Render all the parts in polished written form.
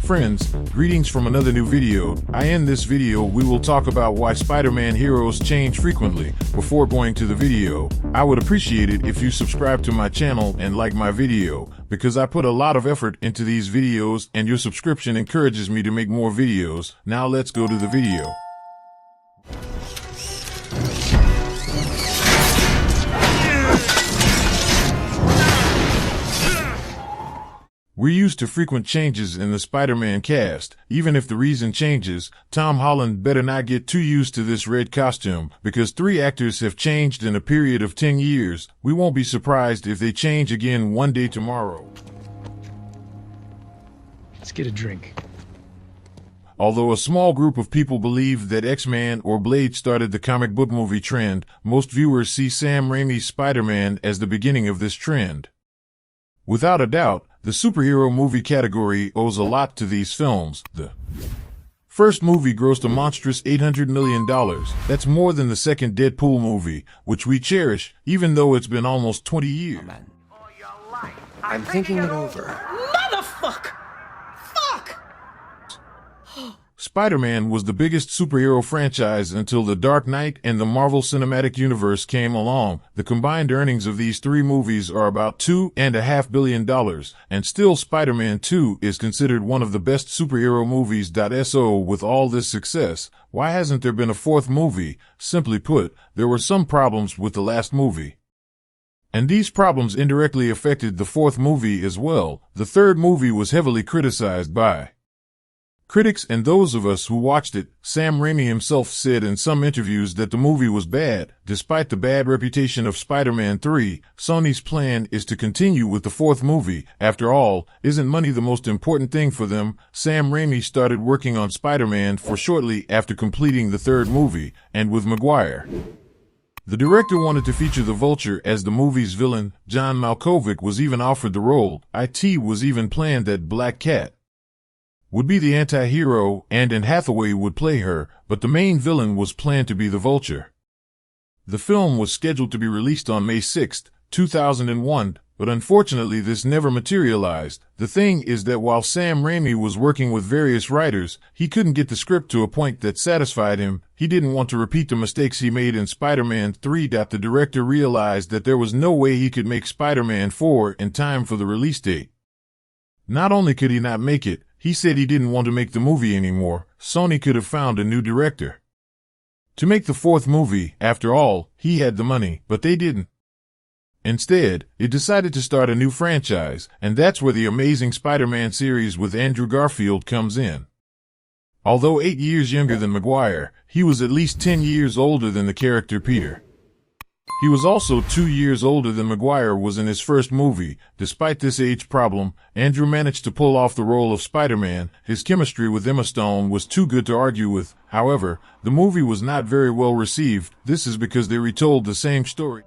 Friends, greetings from another new video. In this video we will talk about why Spider-Man heroes change frequently. Before going to the video, I would appreciate it if you subscribe to my channel and like my video, because I put a lot of effort into these videos and your subscription encourages me to make more videos. Now let's go to the video. We're used to frequent changes in the Spider-Man cast. Even if the reason changes, Tom Holland better not get too used to this red costume, because 3 actors have changed in a period of 10 years. We won't be surprised if they change again one day tomorrow. Let's get a drink. Although a small group of people believe that X-Men or Blade started the comic book movie trend, most viewers see Sam Raimi's Spider-Man as the beginning of this trend. Without a doubt, the superhero movie category owes a lot to these films. The first movie grossed a monstrous $800 million. That's more than the second Deadpool movie, which we cherish, even though it's been almost 20 years. I'm thinking it over. Motherfucker! Fuck! Spider-Man was the biggest superhero franchise until The Dark Knight and the Marvel Cinematic Universe came along. The combined earnings of these 3 movies are about $2.5 billion, and still Spider-Man 2 is considered one of the best superhero movies. So with all this success, why hasn't there been a 4th movie? Simply put, there were some problems with the last movie. And these problems indirectly affected the 4th movie as well. The 3rd movie was heavily criticized by critics and those of us who watched it. Sam Raimi himself said in some interviews that the movie was bad. Despite the bad reputation of Spider-Man 3, Sony's plan is to continue with the 4th movie. After all, isn't money the most important thing for them? Sam Raimi started working on Spider-Man for shortly after completing the 3rd movie, and with Maguire. The director wanted to feature the Vulture as the movie's villain. John Malkovich was even offered the role. It was even planned that Black Cat would be the anti-hero, and Anne Hathaway would play her, but the main villain was planned to be the Vulture. The film was scheduled to be released on May 6, 2001, but unfortunately this never materialized. The thing is that while Sam Raimi was working with various writers, he couldn't get the script to a point that satisfied him. He didn't want to repeat the mistakes he made in Spider-Man 3. The director realized that there was no way he could make Spider-Man 4 in time for the release date. Not only could he not make it, he said he didn't want to make the movie anymore. Sony could have found a new director to make the 4th movie. After all, he had the money, but they didn't. Instead, it decided to start a new franchise, and that's where the Amazing Spider-Man series with Andrew Garfield comes in. Although 8 years younger than Maguire, he was at least 10 years older than the character Peter. He was also 2 years older than Maguire was in his first movie. Despite this age problem, Andrew managed to pull off the role of Spider-Man. His chemistry with Emma Stone was too good to argue with. However, the movie was not very well received. This is because they retold the same story.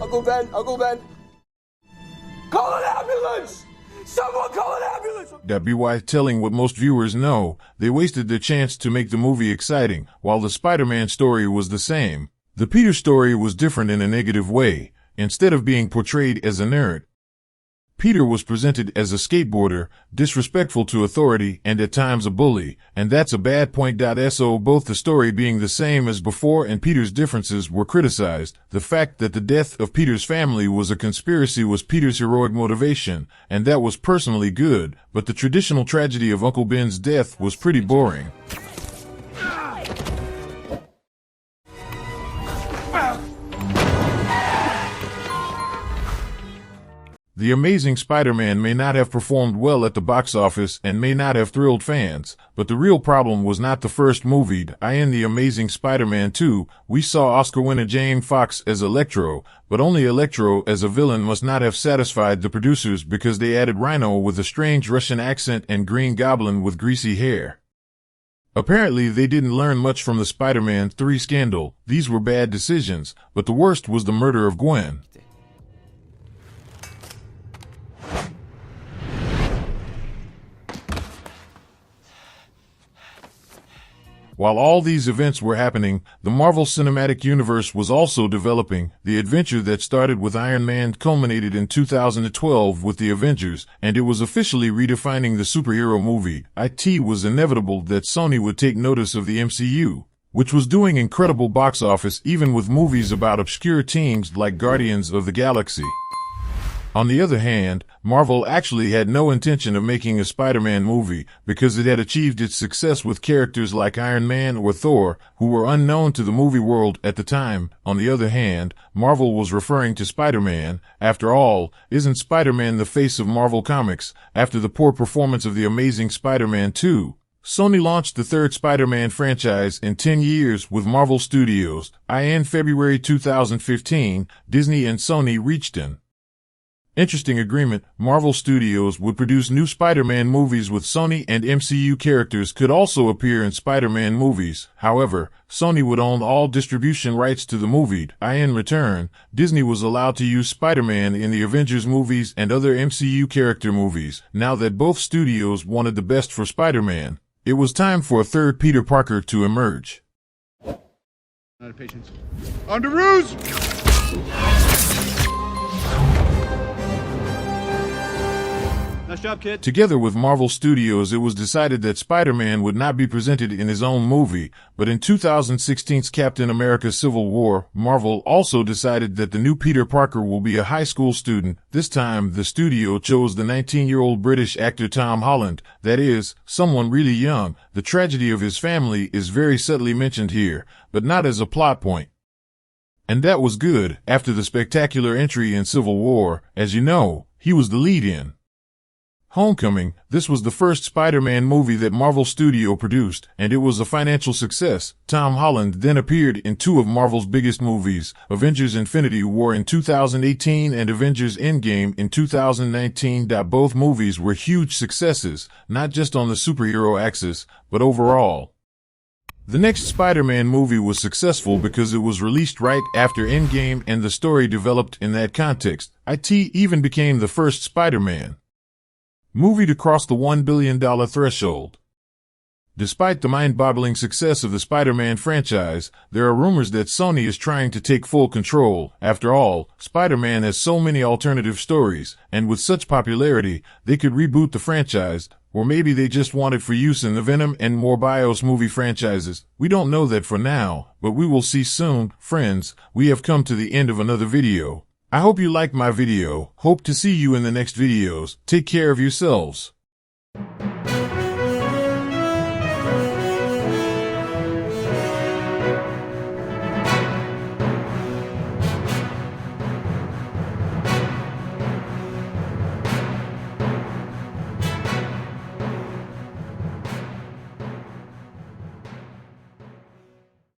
Uncle Ben! Uncle Ben! Call an ambulance! Someone call an ambulance! By telling what most viewers know, they wasted their chance to make the movie exciting. While the Spider-Man story was the same, the Peter story was different in a negative way. Instead of being portrayed as a nerd, Peter was presented as a skateboarder, disrespectful to authority, and at times a bully, and that's a bad point. So both the story being the same as before and Peter's differences were criticized. The fact that the death of Peter's family was a conspiracy was Peter's heroic motivation, and that was personally good, but the traditional tragedy of Uncle Ben's death was pretty boring. The Amazing Spider-Man may not have performed well at the box office and may not have thrilled fans, but the real problem was not the first movie. In The Amazing Spider-Man 2, we saw Oscar winner Jamie Foxx as Electro, but only Electro as a villain must not have satisfied the producers because they added Rhino with a strange Russian accent and Green Goblin with greasy hair. Apparently they didn't learn much from the Spider-Man 3 scandal. These were bad decisions, but the worst was the murder of Gwen. While all these events were happening, the Marvel Cinematic Universe was also developing. The adventure that started with Iron Man culminated in 2012 with the Avengers, and it was officially redefining the superhero movie. It was inevitable that Sony would take notice of the MCU, which was doing incredible box office even with movies about obscure teams like Guardians of the Galaxy. On the other hand, Marvel actually had no intention of making a Spider-Man movie because it had achieved its success with characters like Iron Man or Thor, who were unknown to the movie world at the time. On the other hand, Marvel was referring to Spider-Man. After all, isn't Spider-Man the face of Marvel Comics after the poor performance of The Amazing Spider-Man 2? Sony launched the third Spider-Man franchise in 10 years with Marvel Studios. In February 2015, Disney and Sony reached an interesting agreement. Marvel Studios would produce new Spider-Man movies with Sony, and MCU characters could also appear in Spider-Man movies. However, Sony would own all distribution rights to the movie. In return, Disney was allowed to use Spider-Man in the Avengers movies and other MCU character movies. Now that both studios wanted the best for Spider-Man, it was time for a third Peter Parker to emerge. Out of patience. On to ruse! Nice job, kid. Together with Marvel Studios, it was decided that Spider-Man would not be presented in his own movie, but in 2016's Captain America Civil War, Marvel also decided that the new Peter Parker will be a high school student. This time, the studio chose the 19-year-old British actor Tom Holland, that is, someone really young. The tragedy of his family is very subtly mentioned here, but not as a plot point. And that was good. After the spectacular entry in Civil War, as you know, he was the lead in Homecoming. This was the first Spider-Man movie that Marvel Studio produced, and it was a financial success. Tom Holland then appeared in two of Marvel's biggest movies, Avengers Infinity War in 2018 and Avengers Endgame in 2019. Both movies were huge successes, not just on the superhero axis, but overall. The next Spider-Man movie was successful because it was released right after Endgame and the story developed in that context. It even became the first Spider-Man movie to cross the $1 billion threshold. Despite the mind-boggling success of the Spider-Man franchise, there are rumors that Sony is trying to take full control. After all, Spider-Man has so many alternative stories, and with such popularity, they could reboot the franchise, or maybe they just want it for use in the Venom and Morbius movie franchises. We don't know that for now, but we will see soon. Friends, we have come to the end of another video. I hope you liked my video. Hope to see you in the next videos. Take care of yourselves.